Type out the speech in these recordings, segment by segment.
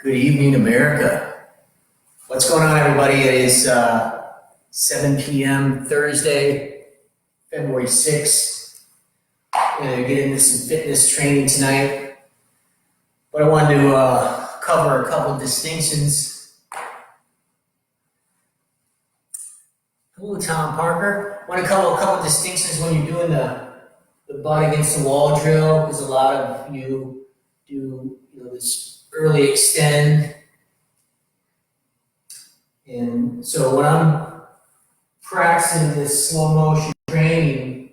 Good evening, America. What's going on, everybody? It is 7 p.m. Thursday, February 6th. We're going to get into some fitness training tonight. But I wanted to cover a couple of distinctions. Hello, Tom Parker. I want to cover a couple of distinctions when you're doing the butt against the wall drill, because a lot of you do this early extend. And so when I'm practicing this slow motion training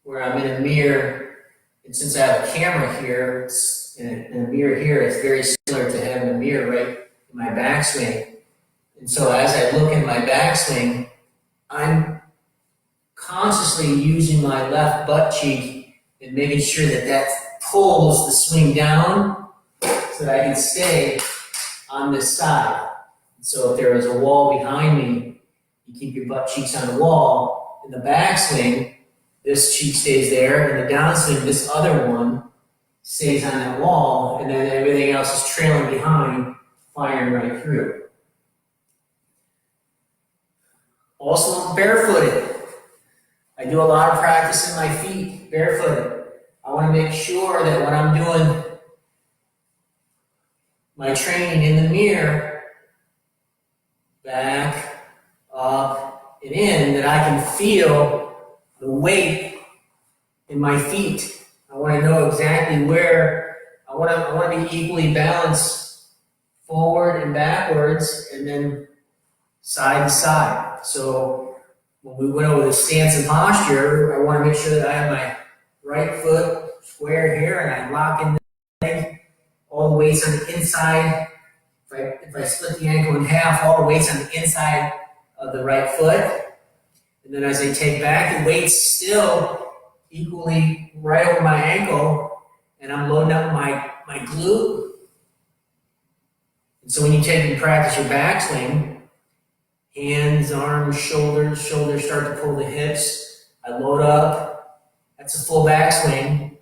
where I'm in a mirror, and since I have a camera here, it's in a mirror here, it's very similar to having a mirror right in my backswing. And so as I look in my backswing, I'm consciously using my left butt cheek and making sure that that pulls the swing down so that I can stay on this side. So if there is a wall behind me, you keep your butt cheeks on the wall. In the backswing, this cheek stays there. In the downswing, this other one stays on that wall, and then everything else is trailing behind, firing right through. Also, I'm barefooted. I do a lot of practice in my feet, barefooted. I want to make sure that when I'm doing my training in the mirror, back, up, and in, that I can feel the weight in my feet. I want to know exactly where. I want to be equally balanced forward and backwards, and then side to side. So when we went over the stance and posture, I want to make sure that I have my right foot square here, and I lock in the leg. All the weights on the inside. If I split the ankle in half, all the weights on the inside of the right foot. And then as I take back, the weight's still equally right over my ankle, and I'm loading up my glute. And so when you take and practice your backswing, hands, arms, shoulders start to pull the hips. I load up. That's a full backswing.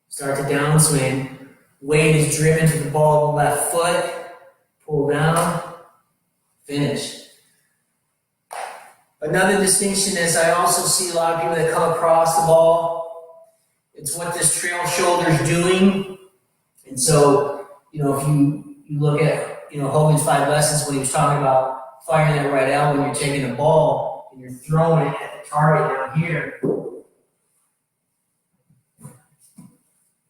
Start to downswing. Weight is driven to the ball of the left foot. Pull down. Finish. Another distinction is I also see a lot of people that come across the ball. It's what this trail shoulder is doing. And so, if you look at, Hogan's 5 lessons when he was talking about firing that right out when you're taking the ball and you're throwing it at the target down here.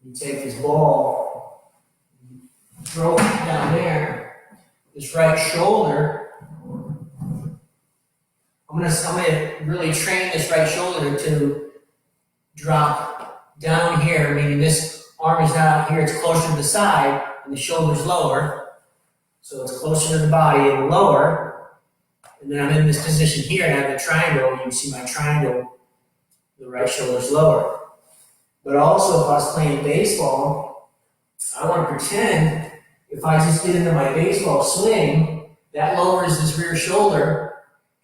You take this ball, throw it down there, this right shoulder. I'm gonna really train this right shoulder to drop down here, meaning this arm is not here, it's closer to the side, and the shoulder's lower. So it's closer to the body and lower. And then I'm in this position here, and I have the triangle. You can see my triangle, the right shoulder's lower. But also, if I was playing baseball, I want to pretend if I just get into my baseball swing, that lowers this rear shoulder,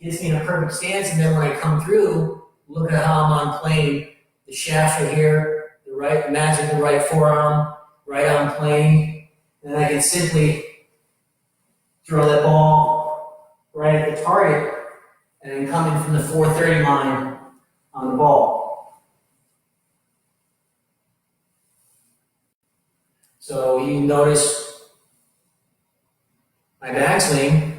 gets me in a perfect stance, and then when I come through, look at how I'm on plane. The shafts are here, the right, matching the right forearm, right on plane, and I can simply throw that ball right at the target, and then come in from the 430 line on the ball. So you notice my backswing,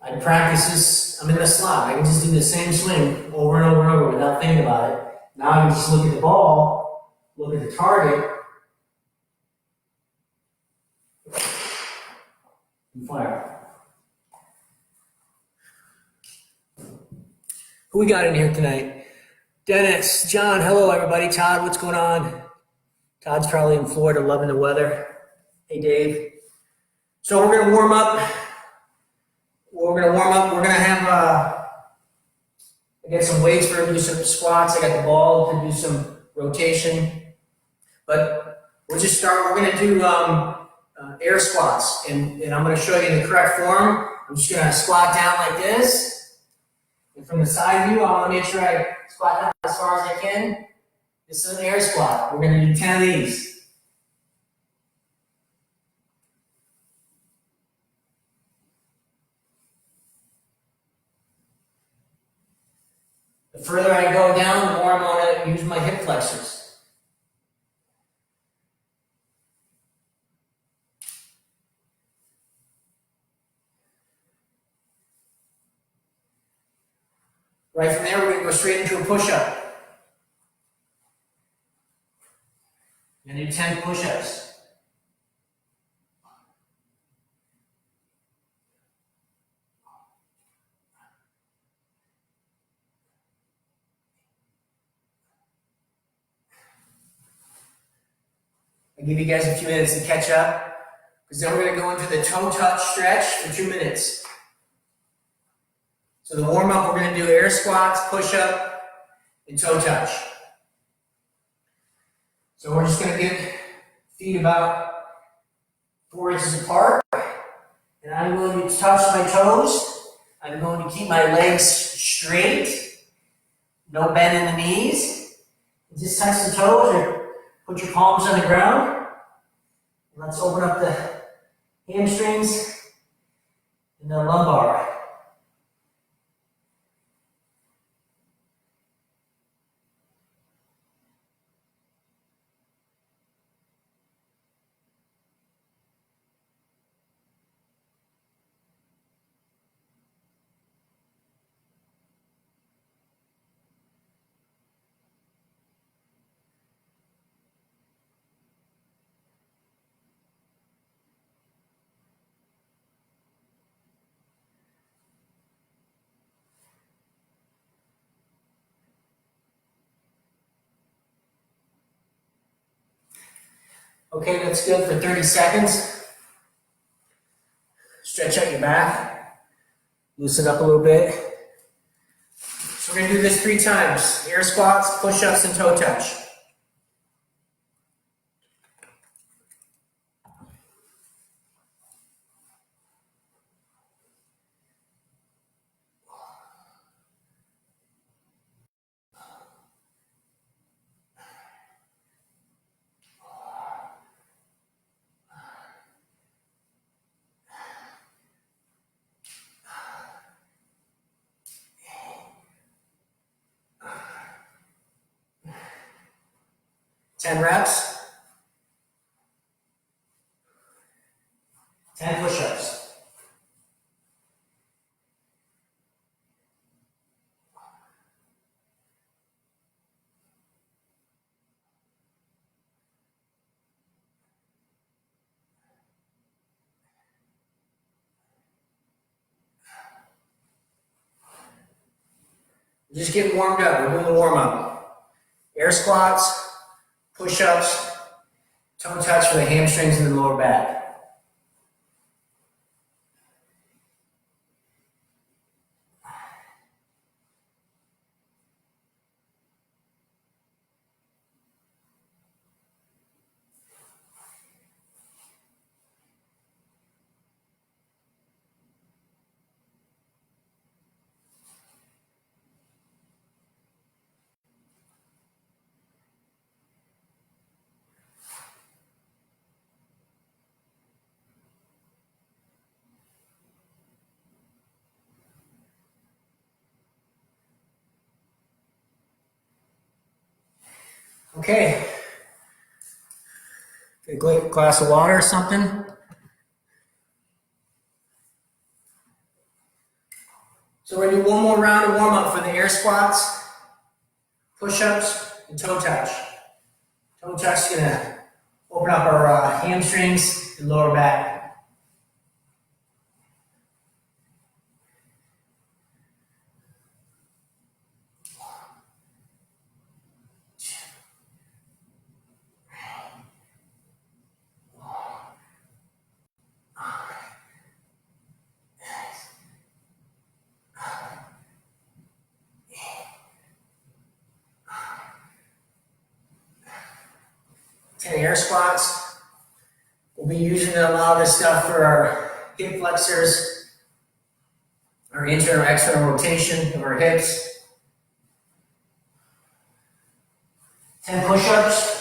I practice this, I'm in the slot. I can just do the same swing over and over and over without thinking about it. Now I can just look at the ball, look at the target, and fire. Who we got in here tonight? Dennis, John, hello everybody. Todd, what's going on? Todd's probably in Florida loving the weather. Hey, Dave. So we're going to warm up. We're going to have, I got some weights for to do some squats. I got the ball to do some rotation. But we'll just start. We're going to do air squats. And I'm going to show you the correct form. I'm just going to squat down like this. And from the side view, I want to make sure I squat down as far as I can. This is an air squat. We're going to do 10 of these. further I go down, the more I'm going to use my hip flexors. Right from there, we're going to go straight into a push-up. I'm going to do 10 push-ups. I'll give you guys a few minutes to catch up, because then we're going to go into the toe touch stretch for 2 minutes. So the warm-up, we're going to do air squats, push-up, and toe touch. So we're just going to get feet about 4 inches apart, and I'm going to touch my toes. I'm going to keep my legs straight, no bend in the knees. Just touch the toes or put your palms on the ground. And let's open up the hamstrings and the lumbar. Okay, that's good for 30 seconds. Stretch out your back. Loosen up a little bit. So we're going to do this 3 times. Air squats, push-ups, and toe touch. Ten reps. 10 push-ups. Just getting warmed up. We're doing the warm-up. Air squats, push-ups, toe touch for the hamstrings and the lower back. Okay. Get a glass of water or something. So we're going to do one more round of warm-up for the air squats, push-ups, and toe touch. Toe touch is going to open up our hamstrings and lower back. Ten air squats. We'll be using a lot of this stuff for our hip flexors, our internal and external rotation of our hips. 10 push-ups.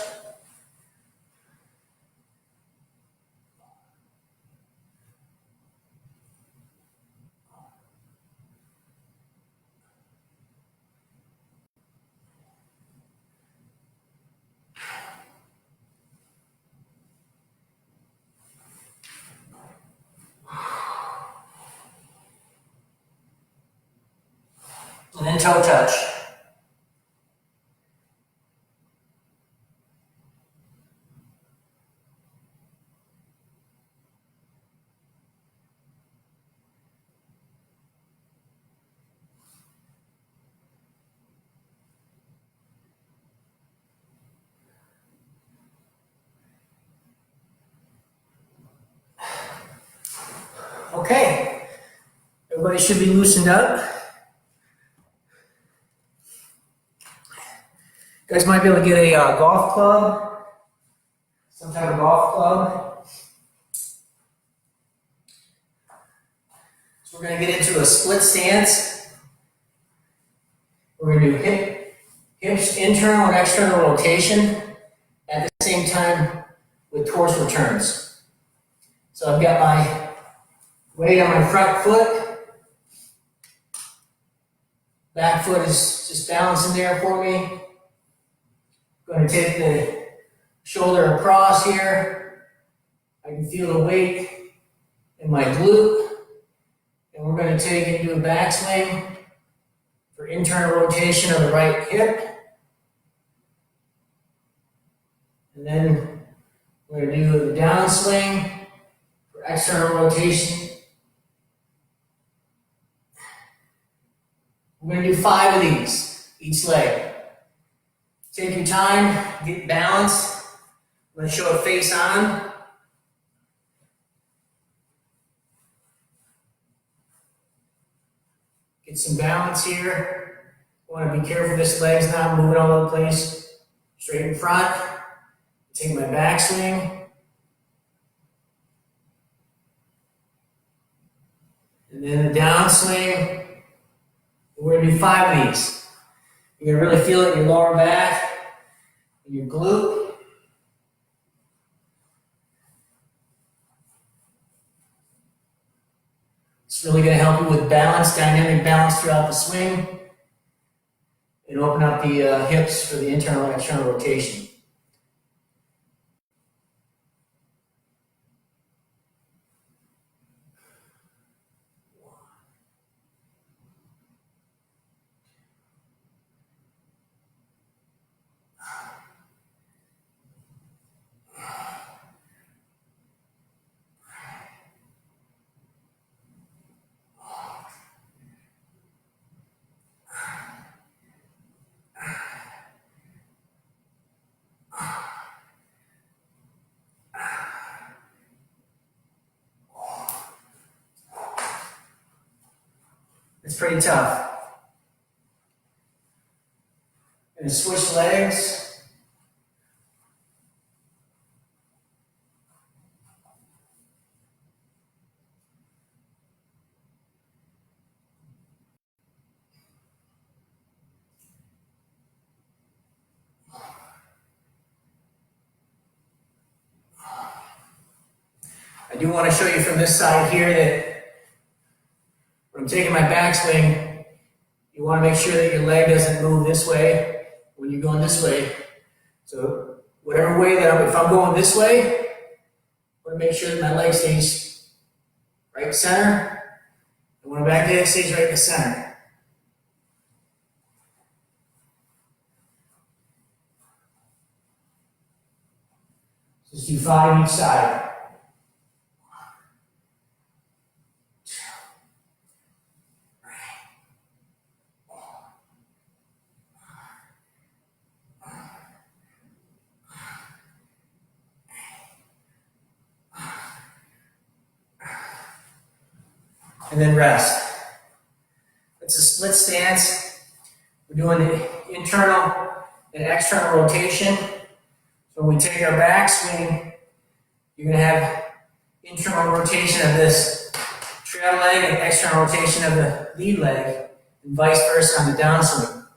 then toe touch. Okay, everybody should be loosened up. You guys might be able to get a golf club, some type of golf club. So we're going to get into a split stance. We're going to do hips internal and external rotation at the same time with torso turns. So I've got my weight on my front foot. Back foot is just balancing there for me. I'm going to take the shoulder across here. I can feel the weight in my glute. And we're going to take it and do a backswing for internal rotation of the right hip. And then we're going to do the downswing for external rotation. We're going to do 5 of these, each leg. Take your time, get balanced. I'm going to show it face on. Get some balance here. Want to be careful this leg's not moving all over the place. Straight in front. Take my backswing. And then the downswing. We're going to do 5 of these. You're going to really feel it in your lower back, in your glute. It's really going to help you with balance, dynamic balance throughout the swing, and open up the hips for the internal and external rotation. It's pretty tough. And switch legs. I do want to show you from this side here that when I'm taking my backswing, you want to make sure that your leg doesn't move this way when you're going this way. So whatever way that if I'm going this way, I want to make sure that my leg stays right center. And when I'm back there, it stays right in the center. Just do 5 each side. And then rest. It's a split stance. We're doing the internal and external rotation. So when we take our backswing, you're going to have internal rotation of this trail leg and external rotation of the lead leg, and vice versa on the downswing. So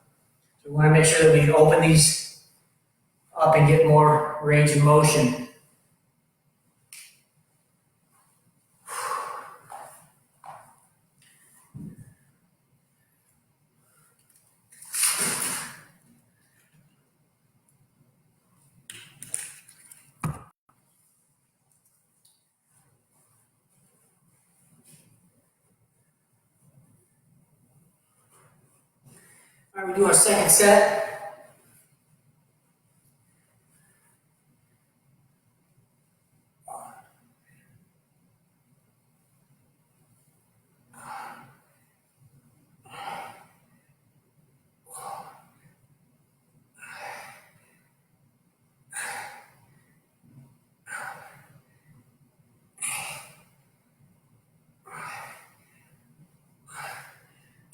we want to make sure that we open these up and get more range of motion. All right, we do our second set.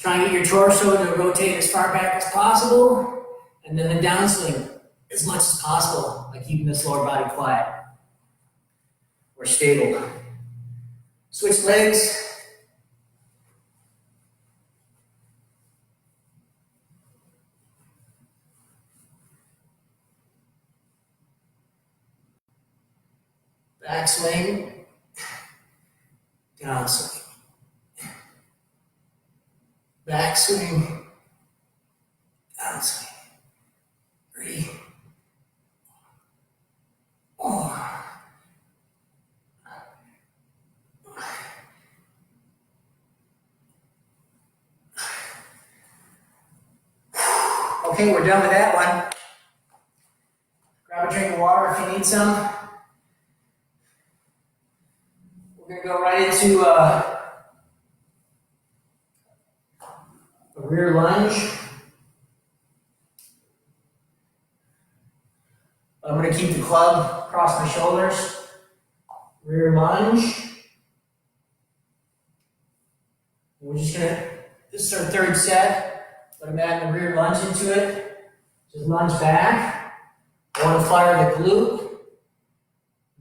Try and get your torso to rotate as far back as possible, and then the downswing as much as possible by keeping this lower body quiet or stable. Switch legs. Backswing, downswing. Backswing, downswing. 3, 4. Okay, we're done with that one. Grab a drink of water if you need some. We're going to go right into a rear lunge. I'm going to keep the club across my shoulders. Rear lunge. And we're just going to, this is our third set, but I'm adding the rear lunge into it. Just lunge back. I want to fire the glute.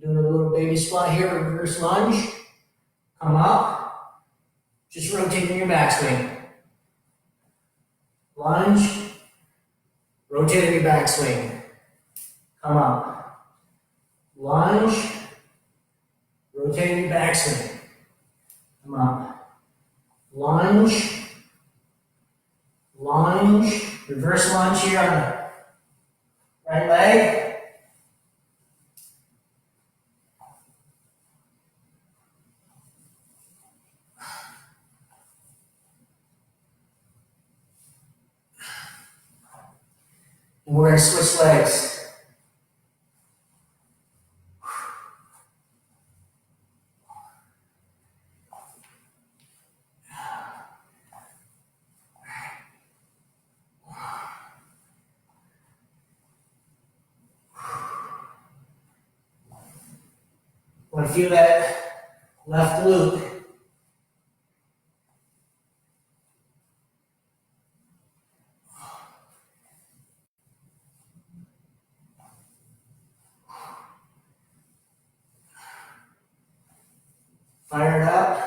Doing a little baby squat here, reverse lunge. Come up. Just rotating your backswing. Lunge. Rotating your backswing. Come up. Lunge. Rotating your backswing. Come up. Lunge. Lunge. Reverse lunge here on the right leg. And we're going to switch legs. Want to feel that left glute. Fire it up.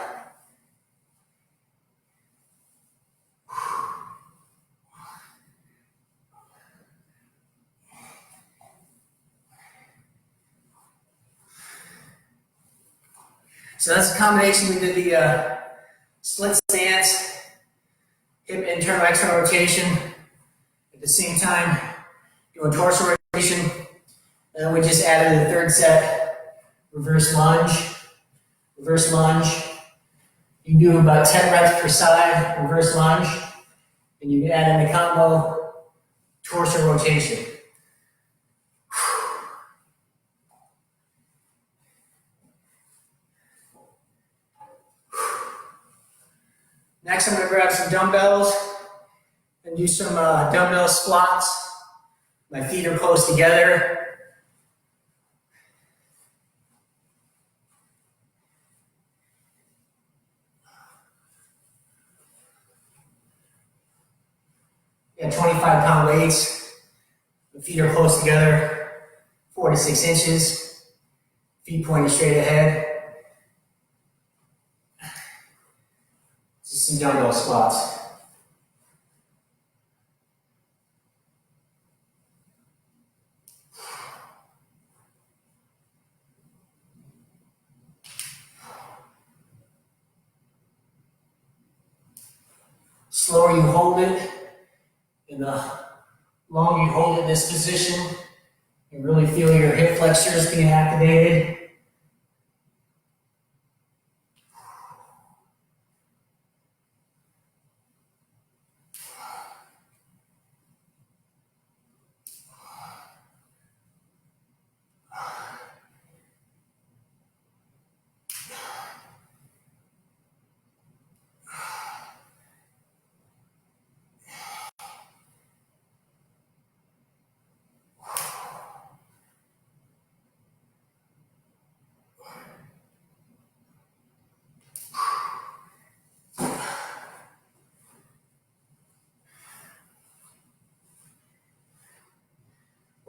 So that's a combination. We did the split stance, hip internal external rotation. At the same time, doing torso rotation. And then we just added the third set, reverse lunge. Reverse lunge. You do about 10 reps per side, reverse lunge. And you add in the combo torso rotation. Next, I'm going to grab some dumbbells and do some dumbbell squats. My feet are close together. Yeah, 25-pound weights. The feet are close together, 4 to 6 inches. Feet pointed straight ahead. Just some dumbbell squats. Slower you hold it, and the longer you hold it in this position, you really feel your hip flexors being activated.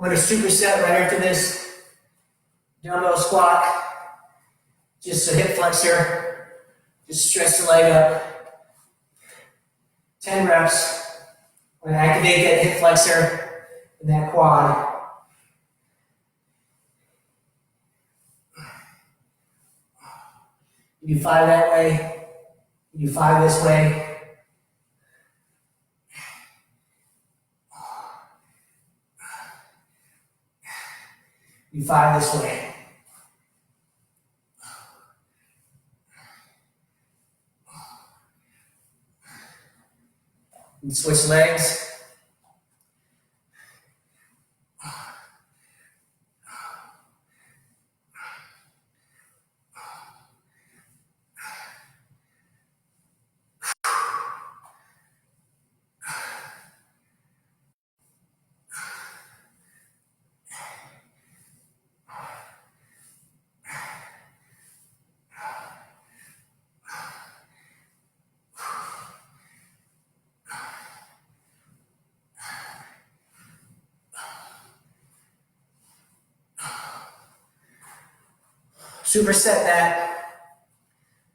I'm going to superset right after this dumbbell squat. Just a hip flexor. Just stretch the leg up. 10 reps. I'm going to activate that hip flexor and that quad. You do 5 that way. You do 5 this way. You do 5 this way. You switch legs. Superset that.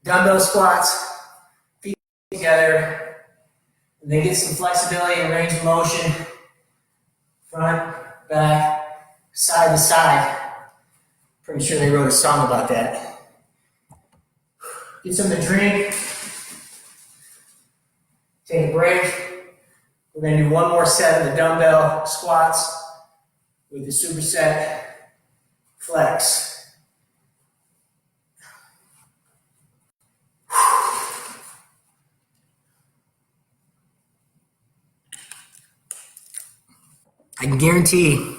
Dumbbell squats, feet together, and then get some flexibility and range of motion. Front, back, side to side. Pretty sure they wrote a song about that. Get something to drink. Take a break. We're going to do one more set of the dumbbell squats with the superset flex. I can guarantee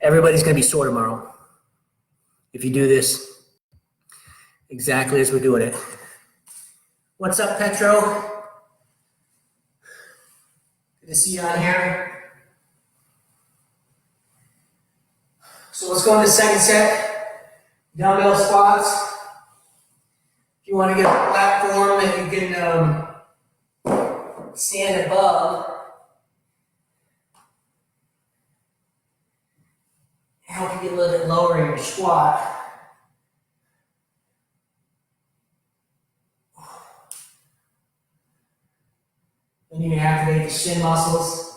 everybody's going to be sore tomorrow if you do this exactly as we're doing it. What's up, Petro? Good to see you on here. So let's go into the second set. Dumbbell squats. If you want to get a platform that you can stand above, help you get a little bit lower in your squat. Then you can activate the shin muscles.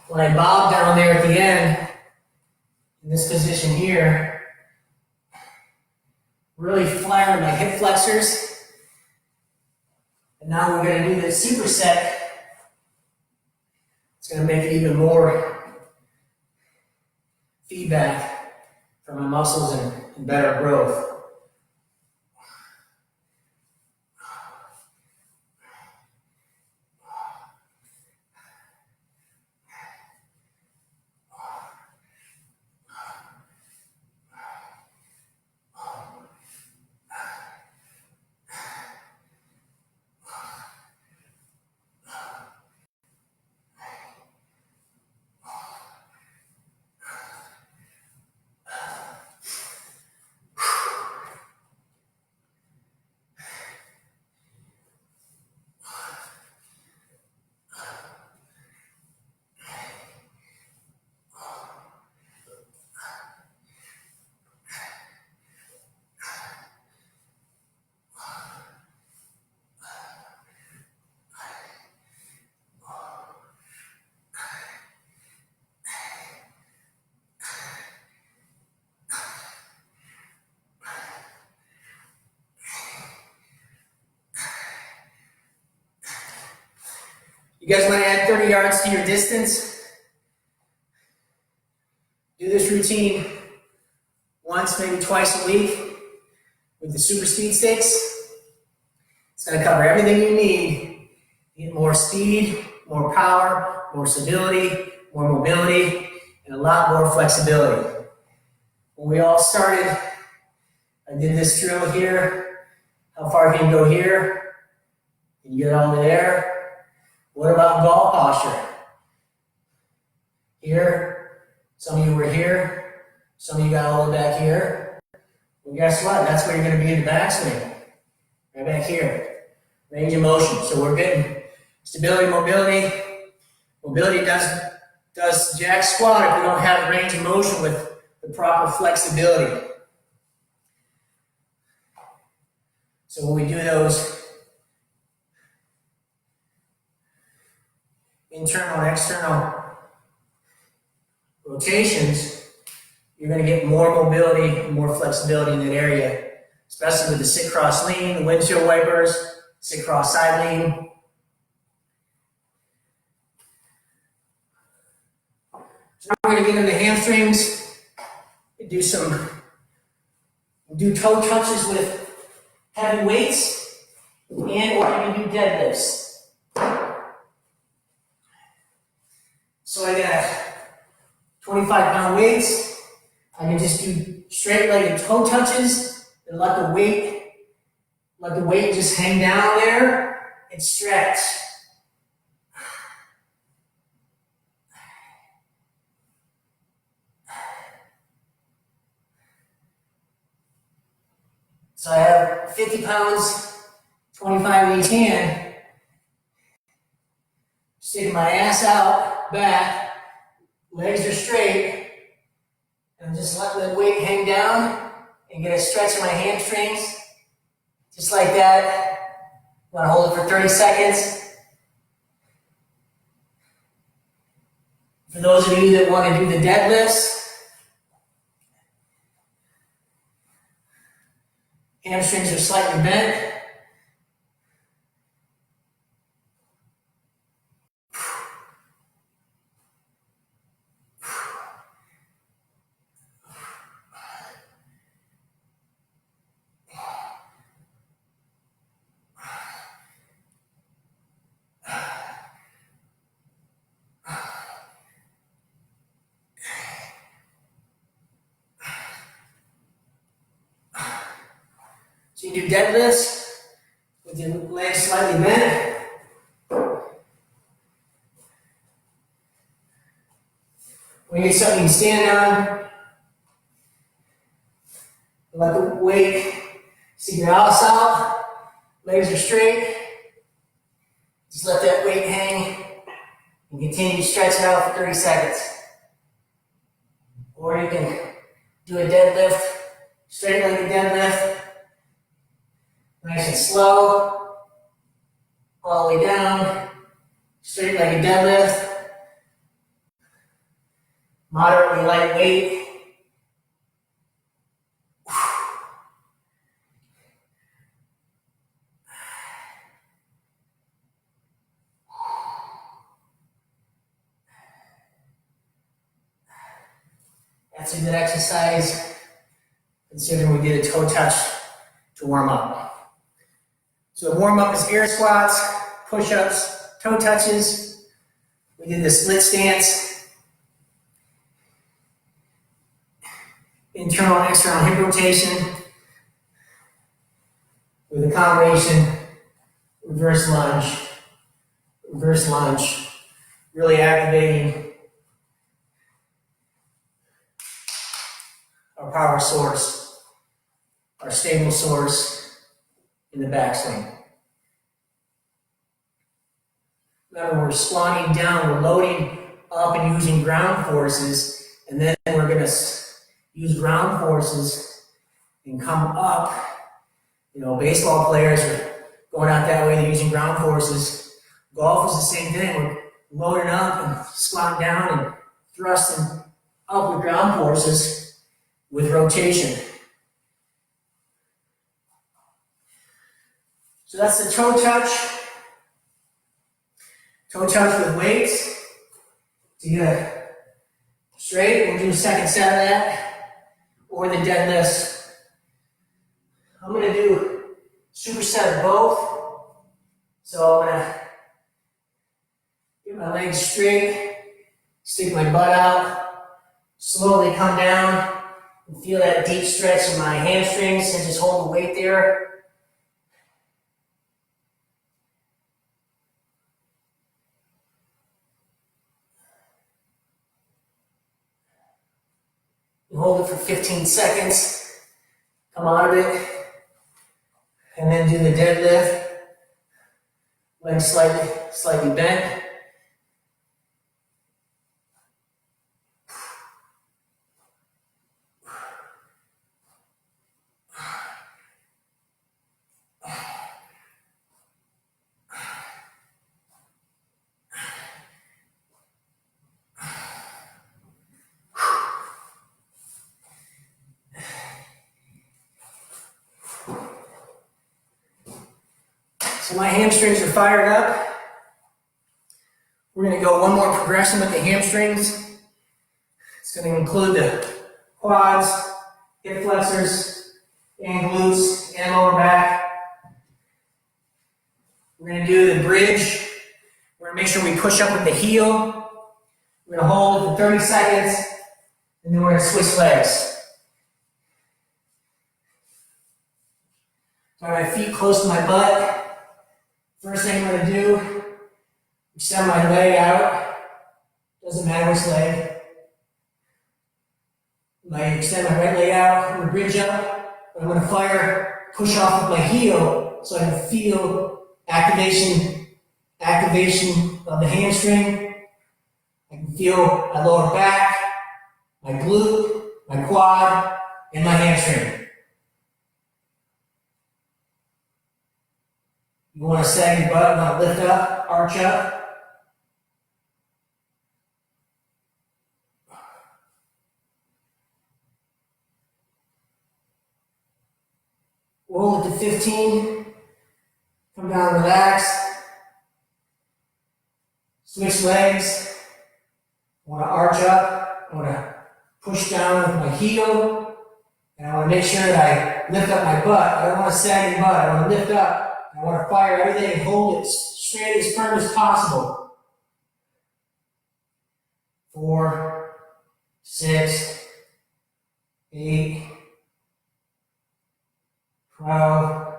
When I bob down there at the end, in this position here, really flaring my hip flexors. And now we're going to do this superset. It's going to make it even more feedback for my muscles and better growth. You guys want to add 30 yards to your distance? Do this routine once once, maybe twice a week with the super speed sticks. It's going to cover everything you need. You get more speed, more power, more stability, more mobility, and a lot more flexibility. When we all started, I did this drill here. How far can you go here? Can you get all the way there? What about golf posture? Here, some of you were here, some of you got all the way back here. Well, guess what? That's where you're going to be in the backswing. Right back here. Range of motion. So we're getting stability, mobility. Mobility does jack squat if we don't have range of motion with the proper flexibility. So when we do those internal and external rotations, you're going to get more mobility and more flexibility in that area, especially with the sit cross lean, the windshield wipers, sit cross side lean. So now we're going to get into hamstrings, do toe touches with heavy weights, and or you can do deadlifts. So I got 25-pound weights. I can just do straight-legged toe touches and let the weight just hang down there and stretch. So I have 50 pounds, 25 in each hand, sticking my ass out, back, legs are straight, and just let the weight hang down and get a stretch in my hamstrings, just like that. I'm gonna hold it for 30 seconds. For those of you that want to do the deadlifts, hamstrings are slightly bent. So you do deadlifts with your legs slightly bent. When you get something you can stand on, let the weight stick your ass out, legs are straight. Just let that weight hang and continue to stretch it out for 30 seconds. Or you can do a deadlift, straight-legged deadlift. Nice and slow, all the way down, straight-legged deadlift, moderately lightweight. That's a good exercise, considering we did a toe touch to warm up. So the warm-up is air squats, push-ups, toe touches. We did the split stance, internal and external hip rotation, with a combination reverse lunge, really activating our power source, our stable source in the backswing. Remember, we're squatting down, we're loading up and using ground forces, and then we're going to use ground forces and come up. You know, baseball players are going out that way, they're using ground forces. Golf is the same thing. We're loading up and squatting down and thrusting up with ground forces with rotation. So that's the toe touch. Toe touch with weights. To get straight, we'll do a second set of that. or the deadlifts. I'm gonna do superset of both. So I'm gonna get my legs straight, stick my butt out, slowly come down, and feel that deep stretch in my hamstrings and just hold the weight there. And hold it for 15 seconds. Come out of it. And then do the deadlift. Legs slightly bent. So my hamstrings are fired up. We're going to go one more progression with the hamstrings. It's going to include the quads, hip flexors, and glutes, and lower back. We're going to do the bridge. We're going to make sure we push up with the heel. We're going to hold it for 30 seconds, and then we're going to switch legs. Got my feet close to my butt. First thing I'm going to do, extend my leg out. Doesn't matter which leg. I extend my right leg out. I'm going to bridge up. I'm going to push off with my heel so I can feel activation of the hamstring. I can feel my lower back, my glute, my quad, and my hamstring. You want to sag your butt, not lift up, arch up. Roll it to 15. Come down, relax. Switch legs. I want to arch up. I want to push down with my heel. And I want to make sure that I lift up my butt. I don't want to sag your butt. I want to lift up. I want to fire everything and hold it straight as firm as possible. 4, 6, 8, 12,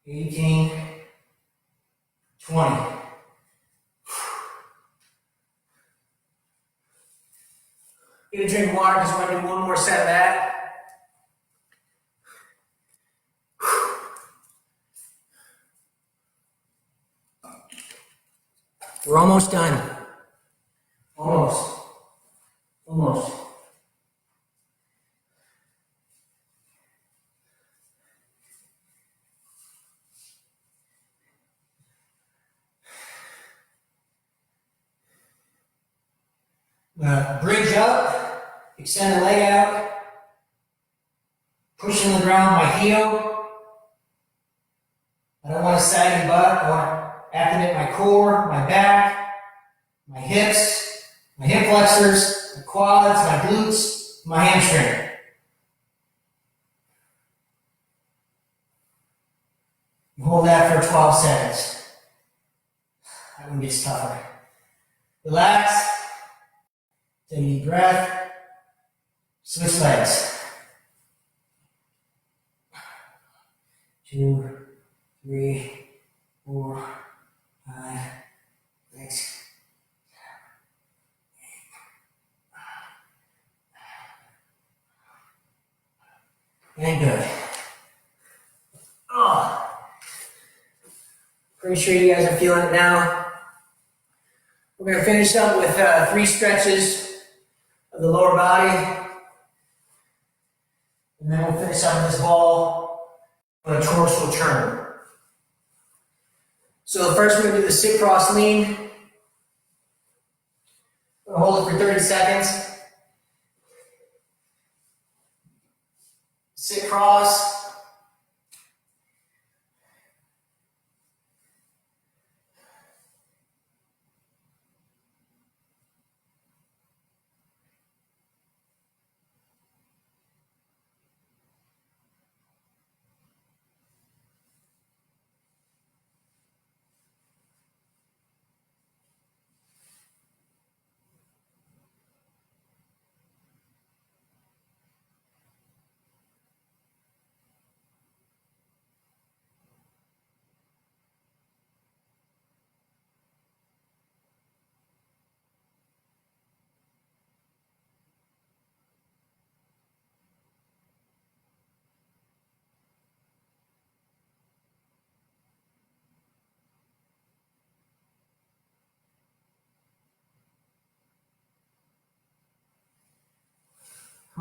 18, 20. Get a drink of water because we're going to do one more set of that. We're almost done. Almost. Bridge up, extend the leg out, push in the ground with my heel. I don't want to sag the butt. I want to activate my core, my back, my hips, my hip flexors, my quads, my glutes, my hamstring. You hold that for 12 seconds. That one gets tougher. Relax. Take a deep breath. Switch legs. 2, 3, 4, 5, 6. And good. Oh. Pretty sure you guys are feeling it now. We're going to finish up with 3 stretches of the lower body. And then we'll finish up with this ball on a torso turn. So first we're going to do the sit cross lean. We'll hold it for 30 seconds. Sit cross.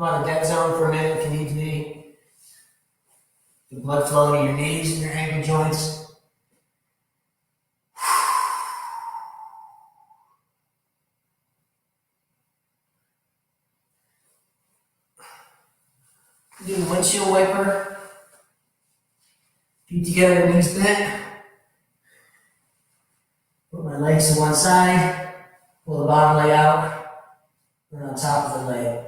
Come on the dead zone for a minute if you need to be. The blood flow to your knees and your ankle joints. Do the windshield wiper. Feet together, knees bent. Put my legs to one side. Pull the bottom leg out. Put it on top of the leg.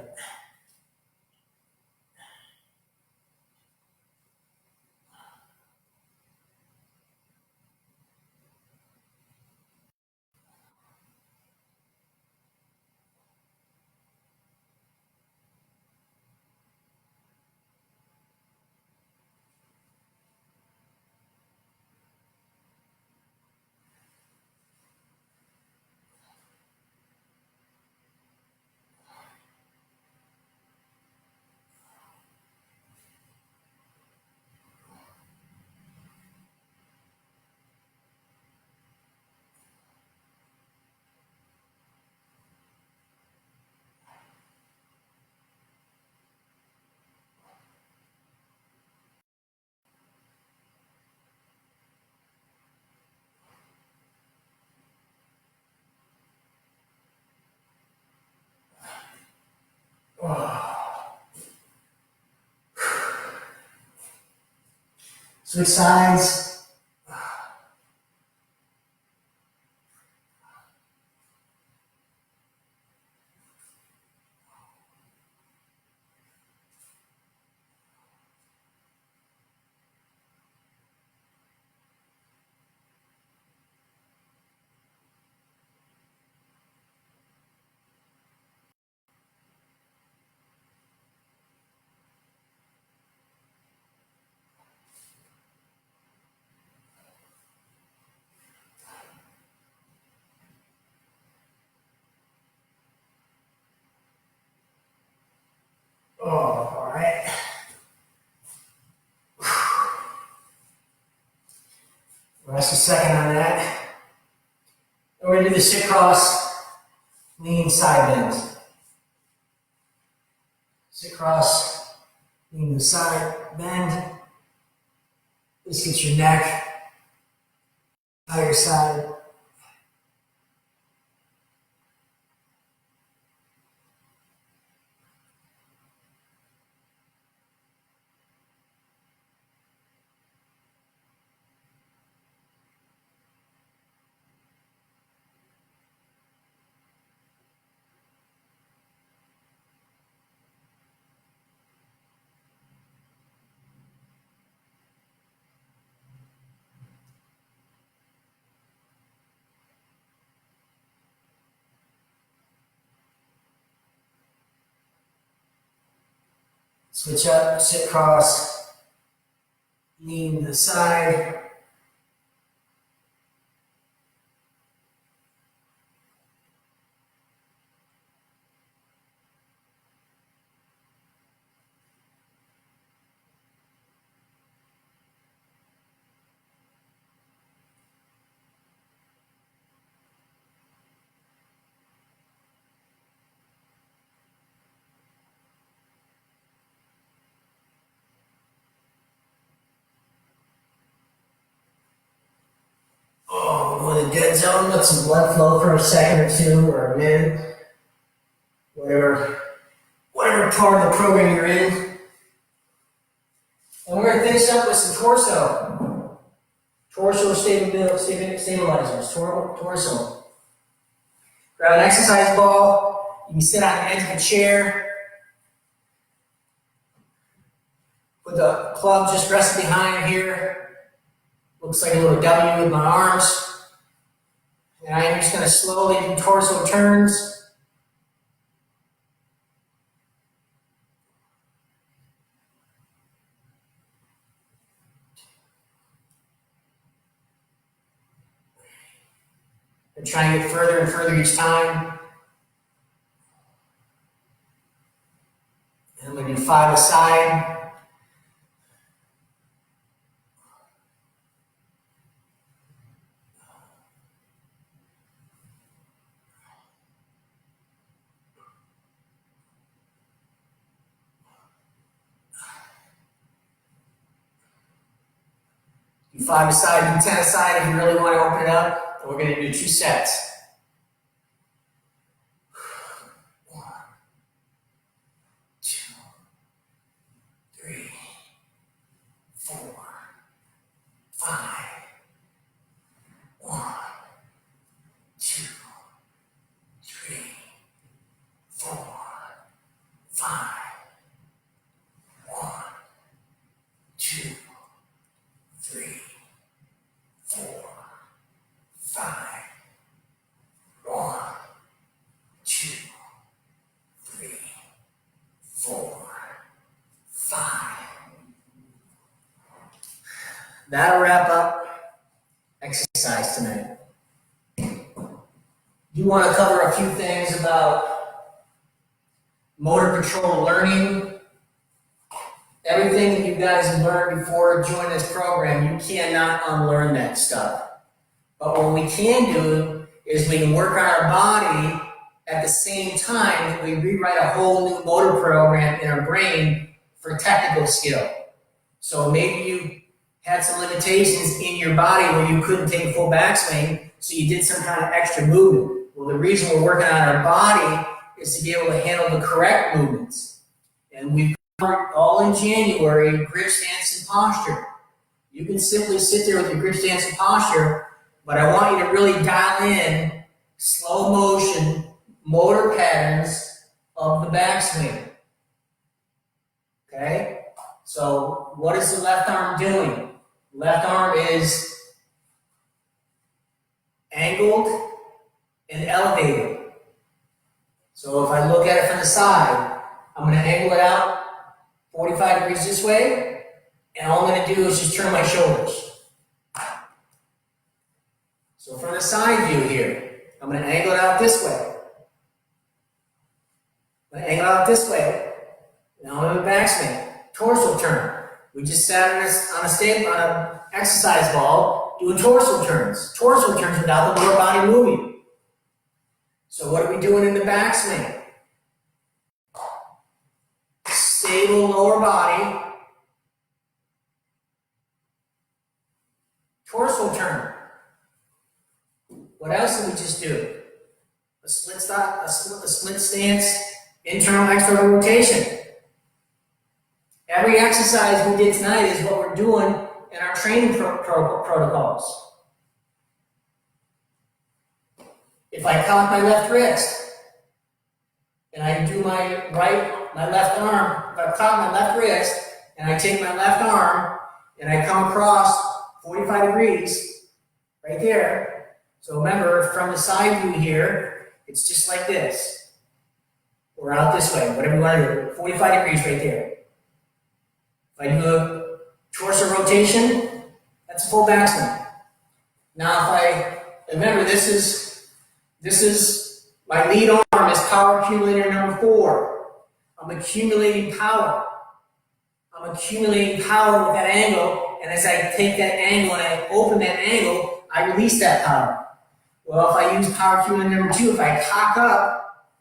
Switch sides. Oh, all right. Rest a second on that. We're going to do the sit cross, lean side bend. Sit cross, lean to the side, bend. This gets your neck, other side. Switch up, sit cross, lean to the side. Oh, go in the dead zone, let some blood flow for a second or two or a minute. Whatever part of the program you're in. And we're going to finish up with some torso. Torso stabilizers. Torso. Grab an exercise ball. You can sit on the edge of a chair. Put the club just resting behind here. Looks like a little W with my arms. And I'm just going to slowly do torso turns. And try and get further and further each time. And I'm going to do 5 aside. Do 5 aside, do 10 aside if you really want to open it up. And we're going to do 2 sets. 1, 2, 3, 4, 5. 1, 2, 3, 4, 5. 1, 2, 3, 4, 5. 1, 2, 3, 4, 5. That'll wrap up exercise tonight. You want to cover a few things about motor control learning. Everything that you guys have learned before joining this program, you cannot unlearn that stuff. But what we can do is we can work on our body at the same time that we rewrite a whole new motor program in our brain for technical skill. So maybe you had some limitations in your body where you couldn't take a full backswing, so you did some kind of extra movement. Well, the reason we're working on our body is to be able to handle the correct movements. And we've covered all in January grip, stance, and posture. You can simply sit there with your grip, stance, and posture, but I want you to really dial in slow motion motor patterns of the backswing. Okay? So what is the left arm doing? Left arm is angled and elevated. So if I look at it from the side, I'm going to angle it out 45 degrees this way, and all I'm going to do is just turn my shoulders. So from the side view here, I'm going to angle it out this way. I'm going to angle it out this way. Now I'm in backswing. Torso turn. We just sat on an exercise ball doing torso turns. Torso turns without the lower body moving. So what are we doing in the backswing? Stable lower body. Torso turn. What else did we just do? A split stance, internal external rotation. Every exercise we did tonight is what we're doing in our training protocols. If I cock my left wrist and I do my left arm, if I cock my left wrist and I take my left arm and I come across 45 degrees right there. So remember, from the side view here, it's just like this. Or out this way, whatever you want to do. 45 degrees right there. If I do a torso rotation, that's a full backswing. Now remember, this is my lead arm is power accumulator number 4. I'm accumulating power. I'm accumulating power with that angle, and as I take that angle and I open that angle, I release that power. Well, if I use power accumulator number 2, if I cock up,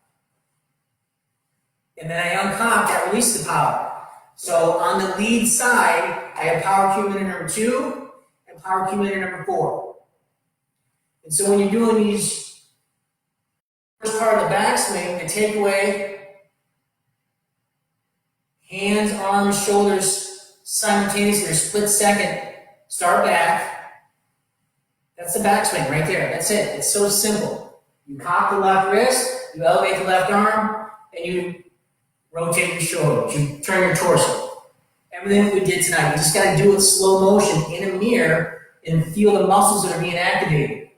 and then I uncock, I release the power. So on the lead side, I have power accumulator number 2 and power accumulator number 4. And so when you're doing these first part of the backswing, the takeaway, hands, arms, shoulders simultaneously, or split second, start back. That's the backswing right there. That's it. It's so simple. You cock the left wrist, you elevate the left arm, and you rotate your shoulders, you turn your torso. Everything that we did tonight, we just got to do it slow motion in a mirror and feel the muscles that are being activated.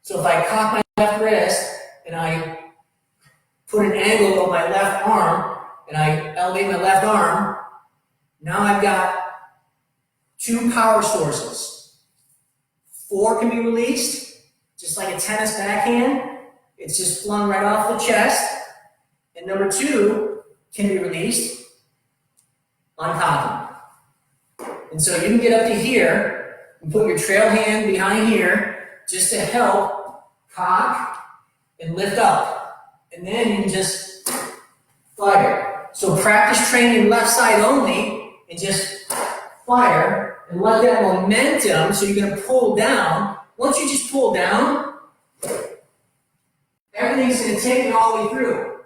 So if I cock my left wrist and I put an angle of my left arm and I elevate my left arm, now I've got 2 power sources. 4 can be released, just like a tennis backhand. It's just flung right off the chest. And number 2 can be released on cocking. And so you can get up to here and put your trail hand behind here just to help cock and lift up. And then you can just fire. So practice training left side only and just fire, and let that momentum, so you're gonna pull down. Once you just pull down, everything's gonna take it all the way through.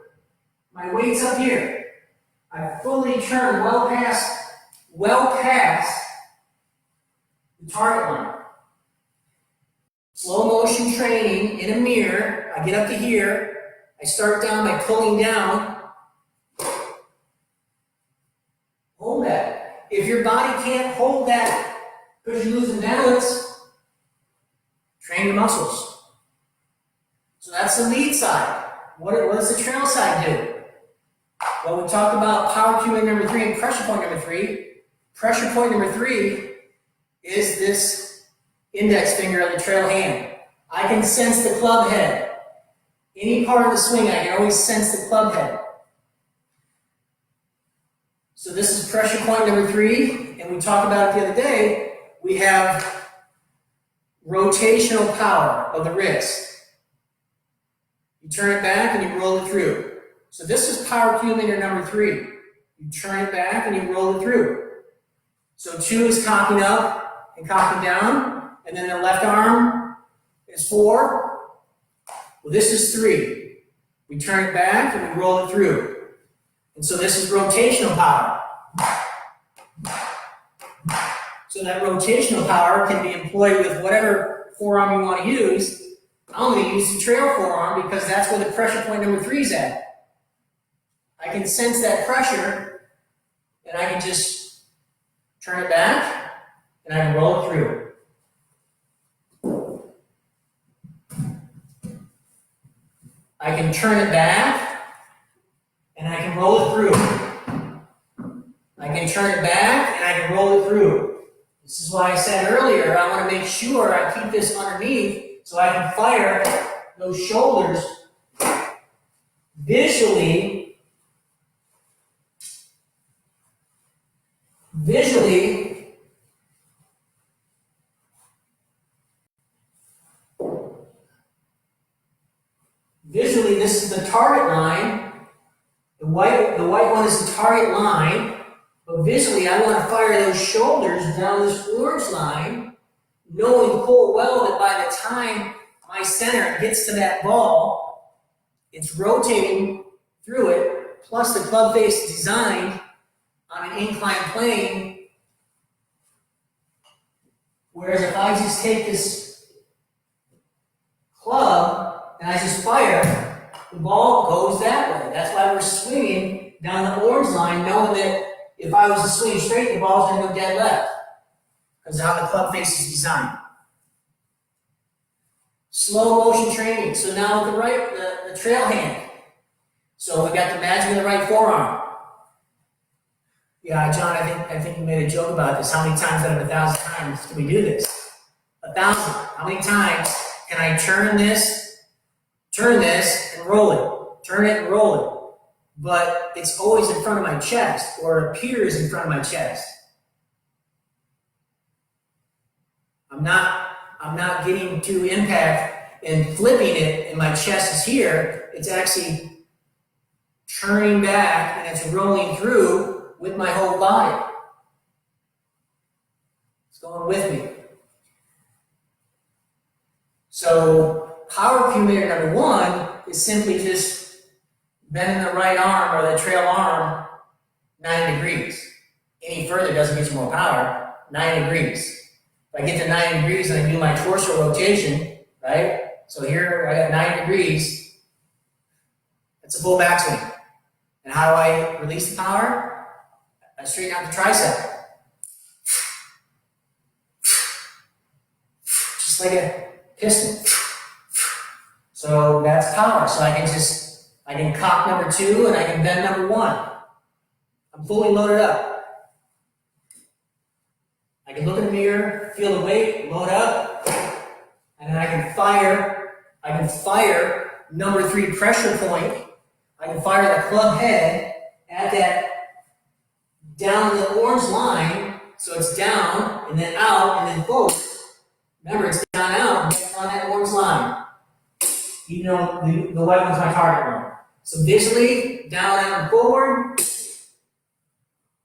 My weight's up here. I fully turn well past the target line. Slow motion training in a mirror. I get up to here. I start down by pulling down. Hold that. If your body can't hold that because you're losing balance, train your muscles. So that's the lead side. What does the trail side do? Well, we talked about power cue number 3 and pressure point number 3. Pressure point number 3 is this index finger of the trail hand. I can sense the club head. Any part of the swing, I can always sense the club head. So this is pressure point number 3, and we talked about it the other day. We have rotational power of the wrist. You turn it back and you roll it through. So this is power cue number 3. You turn it back and you roll it through. So 2 is cocking up and cocking down, and then the left arm is 4. Well, this is 3. We turn it back and we roll it through. And so this is rotational power. So that rotational power can be employed with whatever forearm you want to use. I'm going to use the trail forearm because that's where the pressure point number 3 is at. I can sense that pressure, and I can just turn it back, and I can roll it through. I can turn it back, and I can roll it through. I can turn it back, and I can roll it through. This is why I said earlier, I want to make sure I keep this underneath so I can fire those shoulders visually. Visually, this is the target line. The white one is the target line, but visually, I want to fire those shoulders down this orange line, knowing full well that by the time my center gets to that ball, it's rotating through it, plus the club face is designed on an inclined plane, whereas if I just take this club and I just fire, the ball goes that way. That's why we're swinging down the orange line, knowing that if I was to swing straight, the ball's going to go dead left, because of how the club face is designed. Slow motion training. So now with the right, the trail hand. So we got the magic of the right forearm. Yeah, John, I think you made a joke about this. How many times out of 1,000 times can we do this? 1,000. How many times can I turn this, and roll it? Turn it and roll it. But it's always in front of my chest, or it appears in front of my chest. I'm not getting to impact and flipping it, and my chest is here. It's actually turning back, and it's rolling through with my whole body. It's going with me. So power cue number 1 is simply just bending the right arm or the trail arm 90 degrees. Any further doesn't get you more power. 90 degrees. If I get to 90 degrees and I do my torso rotation, right? So here I got 90 degrees. That's a full backswing. And how do I release the power? I straighten out the tricep. Just like a piston. So that's power. So I can cock number 2 and I can bend number 1. I'm fully loaded up. I can look in the mirror, feel the weight, load up, and then I can fire number 3 pressure point. I can fire the club head at that down the orange line, so it's down and then out and then forward. Remember, it's down out and on that orange line. Even though the white one's my target one. So visually, down, out, and forward,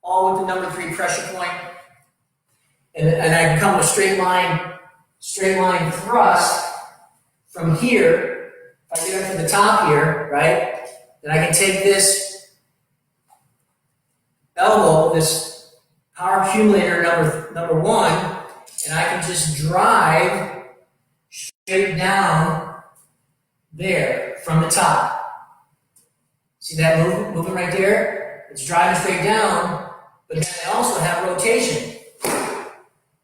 all with the number 3 pressure point and I become a straight line thrust from here. If I get up to the top here, right, then I can take this elbow, this power accumulator number one, and I can just drive straight down there from the top. See that moving right there? It's driving straight down, but then I also have rotation.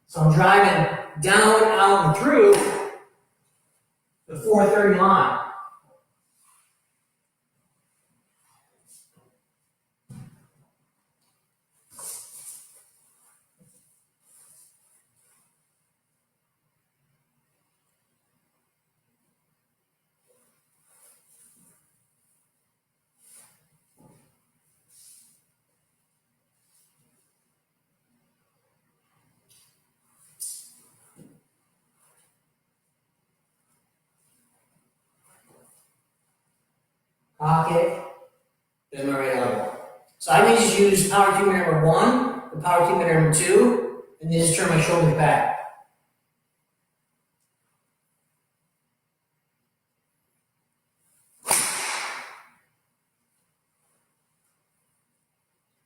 So I'm driving down, out, and through the 430 line. Pocket, then my right elbow. So I may just use power accumulator number one, the power accumulator number two, and then just turn my shoulders back.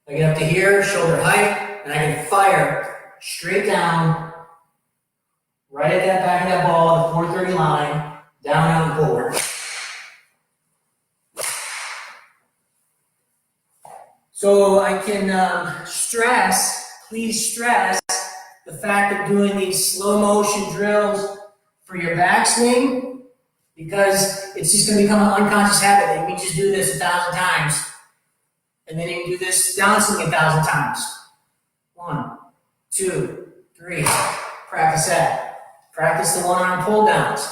I get up to here, shoulder height, and I can fire straight down, right at that back of that ball, the 430 line, down, out, and forward. So I can please stress the fact of doing these slow motion drills for your backswing, because it's just going to become an unconscious habit. You can just do this 1,000 times, and then you can do this downswing 1,000 times. 1, 2, 3. Practice that. Practice the one-arm pull downs.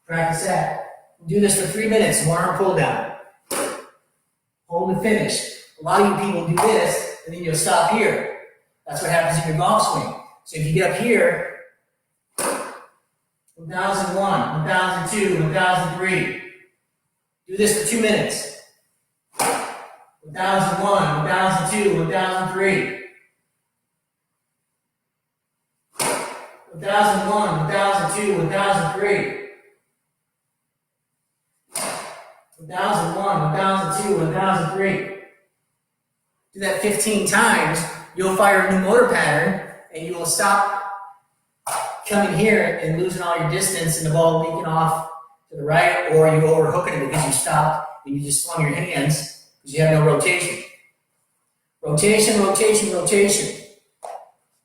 Practice that. Do this for 3 minutes, one-arm pull down. Hold and finish. A lot of you people do this, and then you'll stop here. That's what happens in your golf swing. So if you get up here, 1001, 1002, 1003. Do this for 2 minutes. 1001, 1002, 1003. 1001, 1002, 1003. 1001, 1002, 1003. Do that 15 times, you'll fire a new motor pattern, and you will stop coming here and losing all your distance and the ball leaking off to the right, or you overhook it because you stopped and you just swung your hands because you have no rotation. Rotation, rotation, rotation.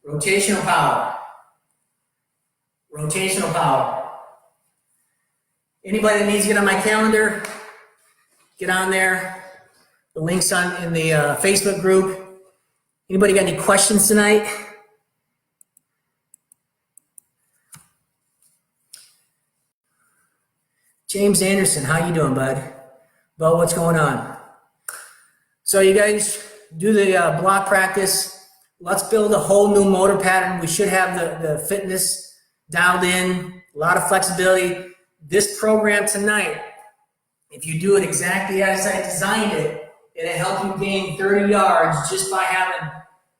Rotational power. Rotational power. Anybody that needs to get on my calendar, get on there. The link's in the Facebook group. Anybody got any questions tonight? James Anderson, how you doing, bud? Bo, what's going on? So you guys do the block practice. Let's build a whole new motor pattern. We should have the fitness dialed in, a lot of flexibility. This program tonight, if you do it exactly as I designed it, it'll help you gain 30 yards just by having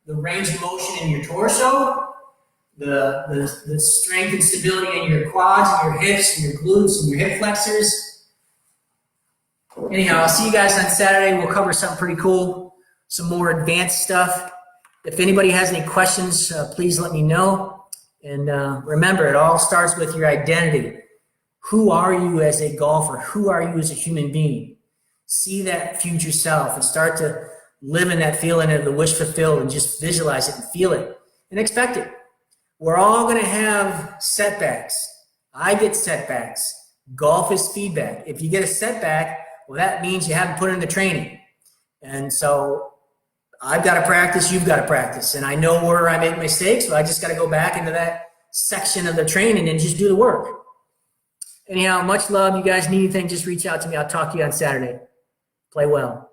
the range of motion in your torso, the strength and stability in your quads and your hips and your glutes and your hip flexors. Anyhow, I'll see you guys on Saturday. We'll cover something pretty cool, some more advanced stuff. If anybody has any questions, please let me know. And remember, it all starts with your identity. Who are you as a golfer? Who are you as a human being? See that future self and start to live in that feeling of the wish fulfilled, and just visualize it and feel it and expect it. We're all going to have setbacks. I get setbacks. Golf is feedback. If you get a setback, well, that means you haven't put in the training. And so I've got to practice, you've got to practice. And I know where I make mistakes, so I just got to go back into that section of the training and just do the work. Anyhow, much love. You guys need anything, just reach out to me. I'll talk to you on Saturday. Play well.